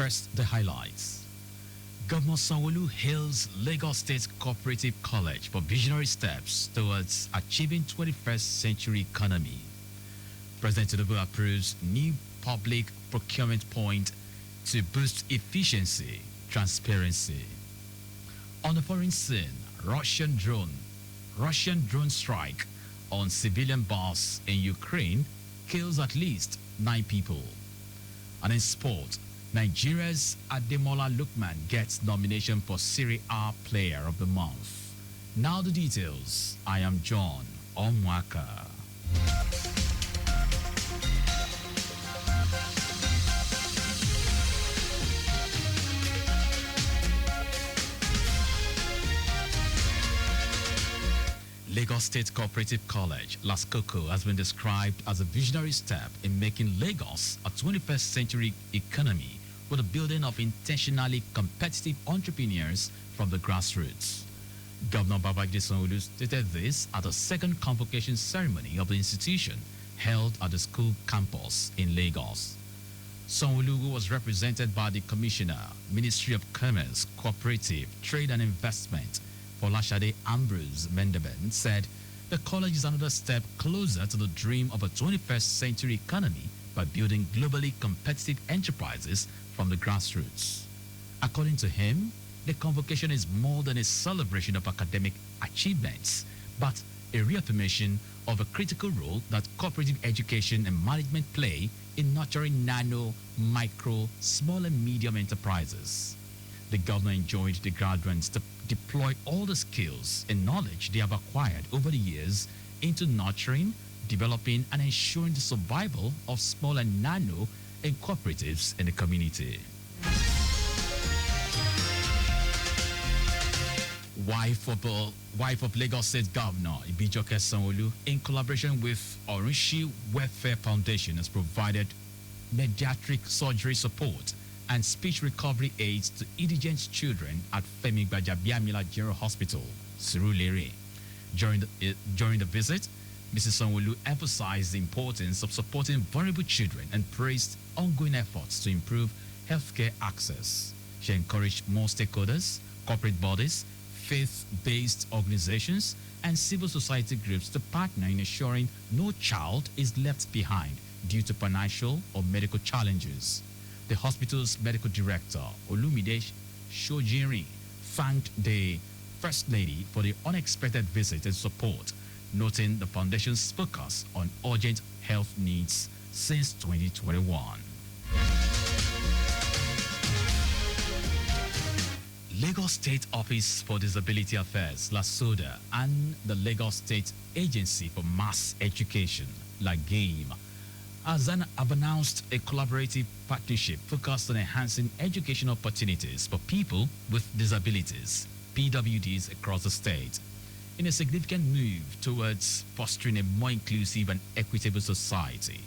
First, the highlights. Governor Sanwo-Olu hails Lagos State Cooperative College for visionary steps towards achieving 21st century economy. President Tinubu approves new public procurement point to boost efficiency, transparency. On the foreign scene, Russian drone strike on civilian base in Ukraine kills at least 9 people. And in sport, Nigeria's Ademola Lookman gets nomination for Serie A Player of the Month. Now the details. I am John Omoaka. Lagos State Cooperative College, LASCOCO, has been described as a visionary step in making Lagos a 21st century economy with the building of intentionally competitive entrepreneurs from the grassroots. Governor Babajide Sanwo-Olu stated this at the second convocation ceremony of the institution held at the school campus in Lagos. Sanwo-Olu, who was represented by the Commissioner, Ministry of Commerce, Cooperative, Trade and Investment, Folashade Ambrose Mendeben, said the college is another step closer to the dream of a 21st century economy by building globally competitive enterprises from the grassroots. According to him, the convocation is more than a celebration of academic achievements, but a reaffirmation of a critical role that cooperative education and management play in nurturing nano, micro, small and medium enterprises. The governor enjoined the graduates to deploy all the skills and knowledge they have acquired over the years into nurturing, developing, and ensuring the survival of small and nano and cooperatives in the community. Wife of Lagos State Governor Ibijoke Sanwo-Olu, in collaboration with Orunshi Welfare Foundation, has provided pediatric surgery support and speech recovery aids to indigent children at Femi Gbajabiamila General Hospital, Surulere. During the visit, Mrs. Sanwo-Olu emphasized the importance of supporting vulnerable children and praised ongoing efforts to improve healthcare access. She encouraged more stakeholders, corporate bodies, faith-based organizations, and civil society groups to partner in ensuring no child is left behind due to financial or medical challenges. The hospital's medical director, Olumide Shojiri, thanked the First Lady for the unexpected visit and support, noting the foundation's focus on urgent health needs since 2021. Lagos State Office for Disability Affairs, LASODA, and the Lagos State Agency for Mass Education, LAGAME, have announced a collaborative partnership focused on enhancing education opportunities for people with disabilities, PWDs, across the state, in a significant move towards fostering a more inclusive and equitable society.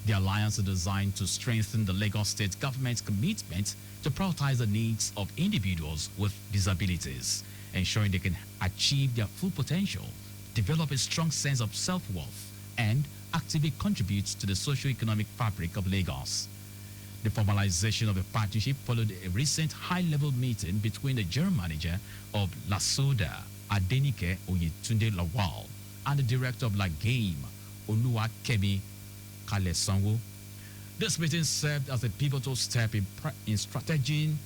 The alliance is designed to strengthen the Lagos State government's commitment to prioritize the needs of individuals with disabilities, ensuring they can achieve their full potential, develop a strong sense of self-worth, and actively contributes to the socio-economic fabric of Lagos. The formalization of the partnership followed a recent high-level meeting between the general manager of LASODA, Adenike Oyetunde Lawal, and the director of LAGAME, Oluwakemi Kalesanwo. This meeting served as a pivotal step in strategizing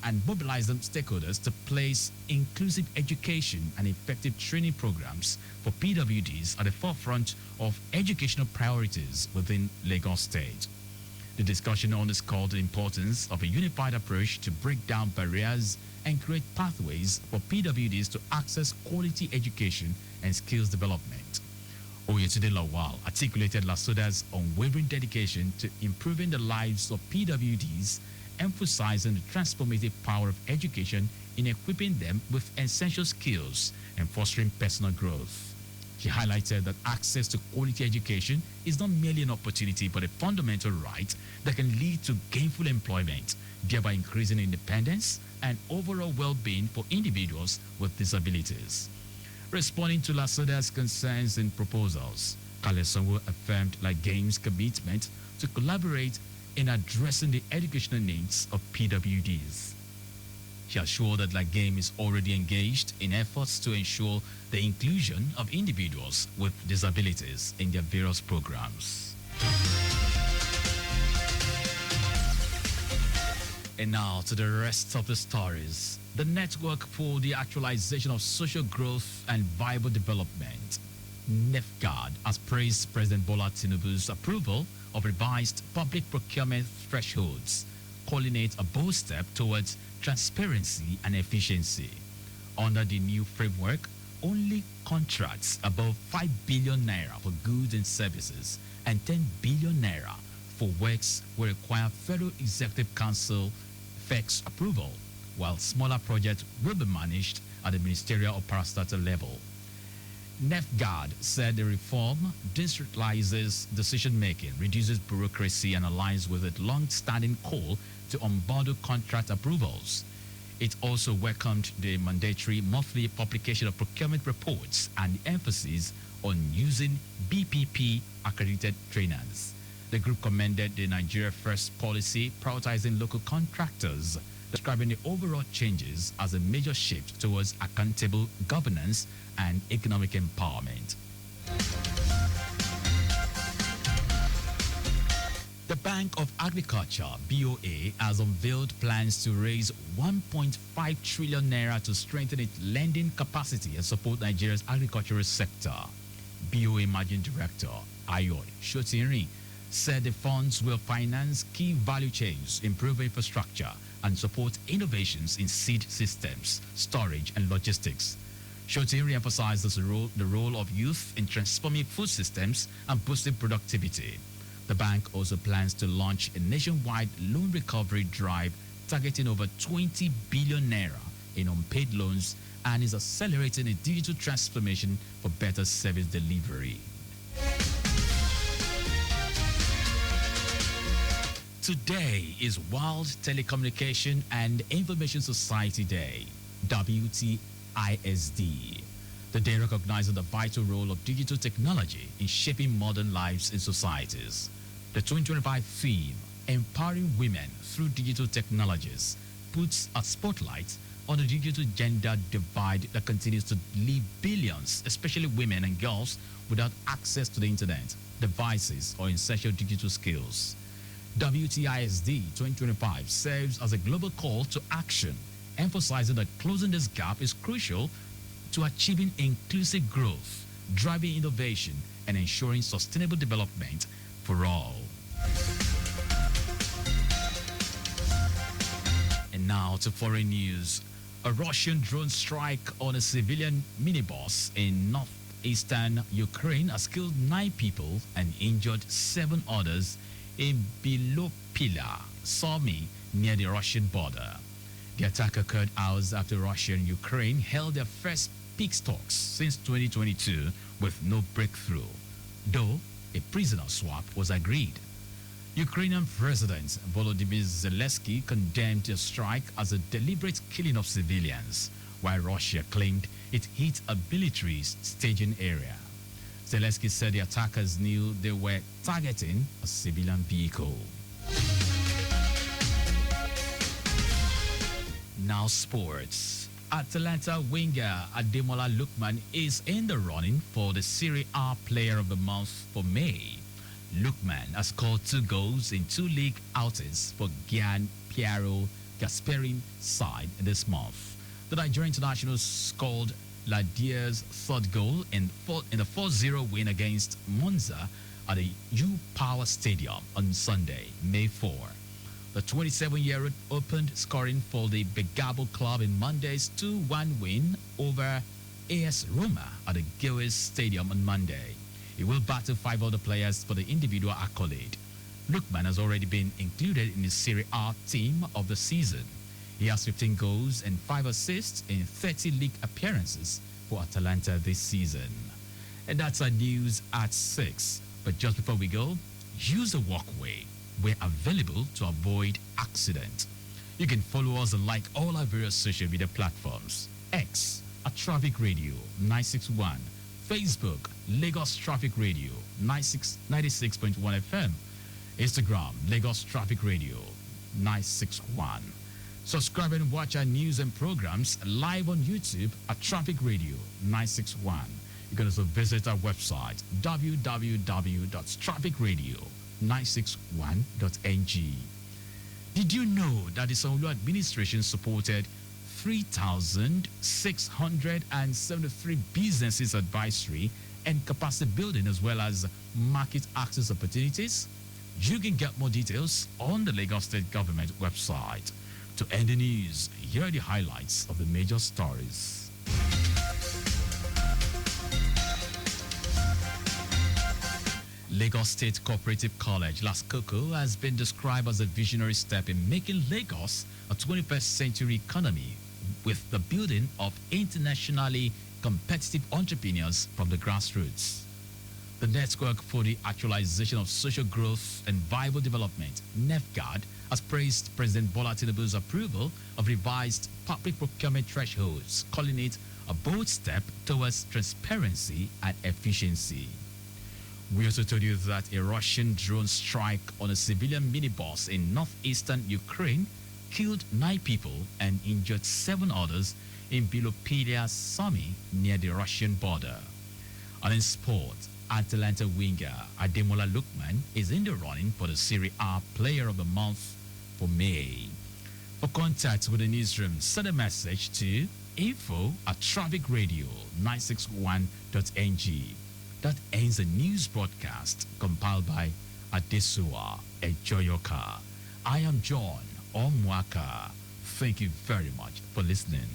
and mobilizing stakeholders to place inclusive education and effective training programs for PWDs at the forefront of educational priorities within Lagos State. The discussion underscored the importance of a unified approach to break down barriers and create pathways for PWDs to access quality education and skills development. Oyetunde Lawal articulated LASODA's unwavering dedication to improving the lives of PWDs, emphasizing the transformative power of education in equipping them with essential skills and fostering personal growth. She highlighted that access to quality education is not merely an opportunity but a fundamental right that can lead to gainful employment, thereby increasing independence and overall well-being for individuals with disabilities. Responding to LASODA's concerns and proposals, Kalesanwo affirmed LAGAME's commitment to collaborate in addressing the educational needs of PWDs. She assured that La Game is already engaged in efforts to ensure the inclusion of individuals with disabilities in their various programs. And now to the rest of the stories. The Network for the Actualization of Social Growth and Viable Development, NEFGAD, has praised President Bola Tinubu's approval of revised public procurement thresholds, calling it a bold step towards transparency and efficiency. Under the new framework, only contracts above 5 billion naira for goods and services and 10 billion naira for works will require Federal Executive Council FEC's approval, while smaller projects will be managed at the ministerial or parastatal level. NEFGAD said the reform decentralizes decision-making, reduces bureaucracy, and aligns with its long-standing call to unbundle contract approvals. It also welcomed the mandatory monthly publication of procurement reports and the emphasis on using BPP-accredited trainers. The group commended the Nigeria First policy, prioritizing local contractors, describing the overall changes as a major shift towards accountable governance and economic empowerment. The Bank of Agriculture, BOA, has unveiled plans to raise 1.5 trillion naira to strengthen its lending capacity and support Nigeria's agricultural sector. BOA Managing Director Ayo Shotinri said the funds will finance key value chains, improve infrastructure, and support innovations in seed systems, storage, and logistics. Shotinri emphasized the role of youth in transforming food systems and boosting productivity. The bank also plans to launch a nationwide loan recovery drive targeting over 20 billion naira in unpaid loans and is accelerating a digital transformation for better service delivery. Today is World Telecommunication and Information Society Day, WTISD. The day recognizes the vital role of digital technology in shaping modern lives in societies. The 2025 theme, Empowering Women Through Digital Technologies, puts a spotlight on the digital gender divide that continues to leave billions, especially women and girls, without access to the internet, devices, or essential digital skills. WTISD 2025 serves as a global call to action, emphasizing that closing this gap is crucial to achieving inclusive growth, driving innovation, and ensuring sustainable development for all. And now to foreign news. A Russian drone strike on a civilian minibus in northeastern Ukraine has killed 9 people and injured 7 others in Bilopila, Sumy, near the Russian border. The attack occurred hours after Russia and Ukraine held their first peace talks since 2022 with no breakthrough, though a prisoner swap was agreed. Ukrainian President Volodymyr Zelensky condemned the strike as a deliberate killing of civilians, while Russia claimed it hit a military staging area. Zelensky said the attackers knew they were targeting a civilian vehicle. Now sports. Atalanta winger Ademola Lookman is in the running for the Serie A Player of the Month for May. Lookman has scored 2 goals in 2 league outings for Gian Piero Gasperini side this month. The Nigerian international scored Ladia's 3rd goal in the 4-0 win against Monza at the U-Power Stadium on Sunday, May 4. The 27-year-old opened scoring for the Begabo club in Monday's 2-1 win over AS Roma at the Gilles Stadium on Monday. He will battle 5 other players for the individual accolade. Lookman has already been included in the Serie A team of the season. He has 15 goals and 5 assists in 30 league appearances for Atalanta this season. And that's our news at 6. But just before we go, use the walkway. We're available to avoid accident. You can follow us and like all our various social media platforms. X at Traffic Radio 961. Facebook, Lagos Traffic Radio 96.1 FM. Instagram, Lagos Traffic Radio 961. Subscribe and watch our news and programs live on YouTube at Traffic Radio 961. You can also visit our website www.trafficradio961.ng. Did you know that the Sanwo-Olu administration supported 3,673 businesses advisory and capacity building as well as market access opportunities? You can get more details on the Lagos State Government website. To end the news, here are the highlights of the major stories. Lagos State Cooperative College, LASCOCO, has been described as a visionary step in making Lagos a 21st century economy with the building of internationally competitive entrepreneurs from the grassroots. The Network for the Actualization of Social Growth and Viable Development, NEFGAD, has praised President Bola Tinubu's approval of revised public procurement thresholds, calling it a bold step towards transparency and efficiency. We also told you that a Russian drone strike on a civilian minibus in northeastern Ukraine killed 9 people and injured 7 others in Bilopedia Sami near the Russian border. And in sport, Atalanta winger Ademola Lookman is in the running for the Serie A Player of the Month for May. For contact with the newsroom, send a message to info@trafficradio961.ng. That ends the news broadcast compiled by Adesua Ejoyoka. I am John Omoaka. Thank you very much for listening.